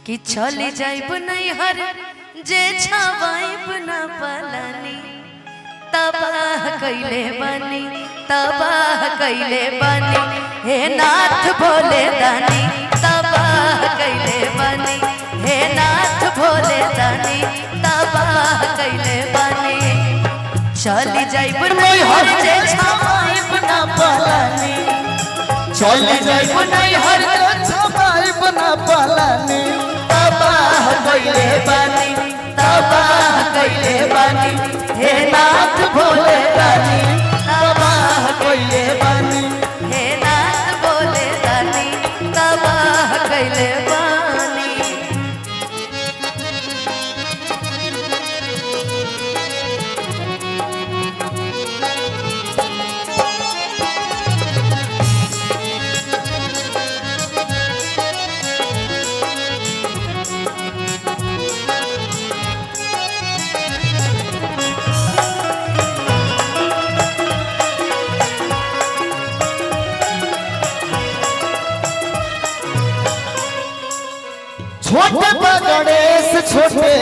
कि चली जाइब नहीं हर जे छावाइब न पलानी तबाह कैले बनी हे नाथ भोले दानी तबाह कैले बनी हे नाथ भोले दानी तबाह कैले बनी चली जाइब नहीं हर जे छावाइब न पलानी चली जाइब नहीं हर जे छावाइब न पलानी तबाह कैले बनी हे नाथ भोले दानी तबाह कैले बनी हे नाथ भोले दानी तबाह कैले बनी छोटे गणेश छोटे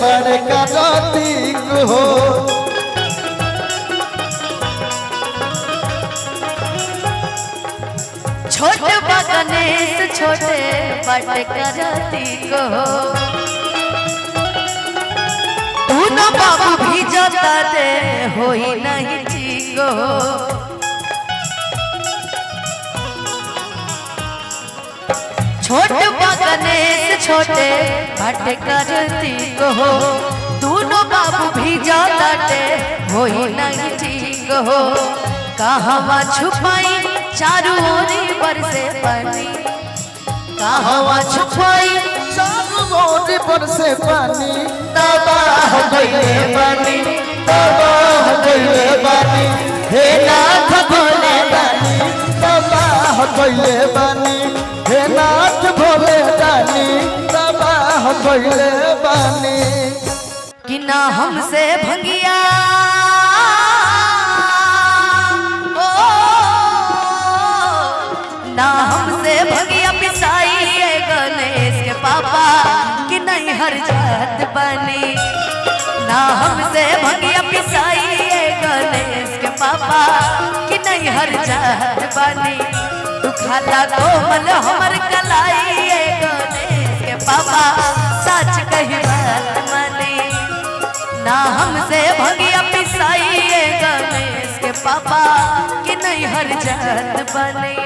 बड़े कार्तिक हो छोटे गणेश छोटे बड़े कार्तिक हो तू न बाबू भी जाता दे होई नहीं ठीक हो छोटे गणेश छोटे बड़े कार्तिक हो दोनों बाबू भी जाता दे होई नहीं ठीक हो कहवा छुपाई चारू ओरी बरसे पानी कहवा छुपाई चारू ओरी बरसे पानी तबाह कैले बनी हे नाथ भोले दानी तबाह कैले बनी हे नाथ भोले दानी तबाह कैले बनी कि ना हमसे भंगिया ना हमसे भंगिया पिसाई गणेश के पापा कि नहीं हर जात बनी ना हमसे भंगिया पिसाई गणेश के पापा कि नहीं हर जात बनी तू खाता कोमल हमर कलाई गणेश के पापा सच कही बात मनी ना हमसे भंगिया पिसाई गणेश के पापा कि नहीं हर जात बनी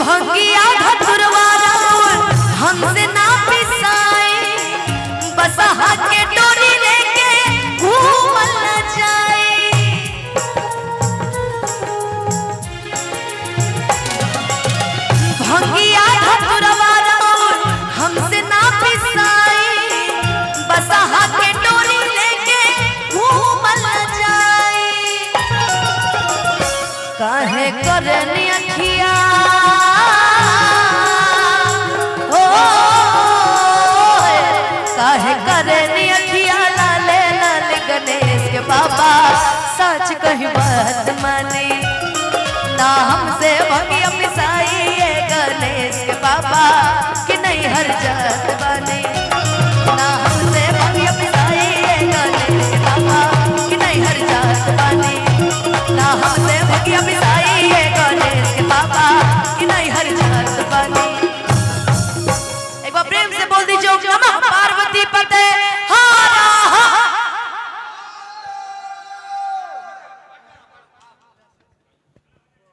भंगिया धतुरवारा हमसे ना पिसाई बसहा के डोरी लेके घूमल न जाई भंगिया धतुरवारा हमसे ना पिसाई बसहा के डोरी लेके घूमल न जाई काहे करनी अखिया काहे करनी अखिया लाले लाल गणेश के बाबा सच कही बात मानी ना हमसे भंगिया पिसाई गणेश के बाबा कि नहीं हर जात बनी ना हमसे भंगिया पिसाई गणेश के बाबा कि नहीं हर जात बनी ना हमसे भंगिया पिसाई गणेश के बाबा कि नहीं हर जात बनी एक बार प्रेम से बोल दीजिए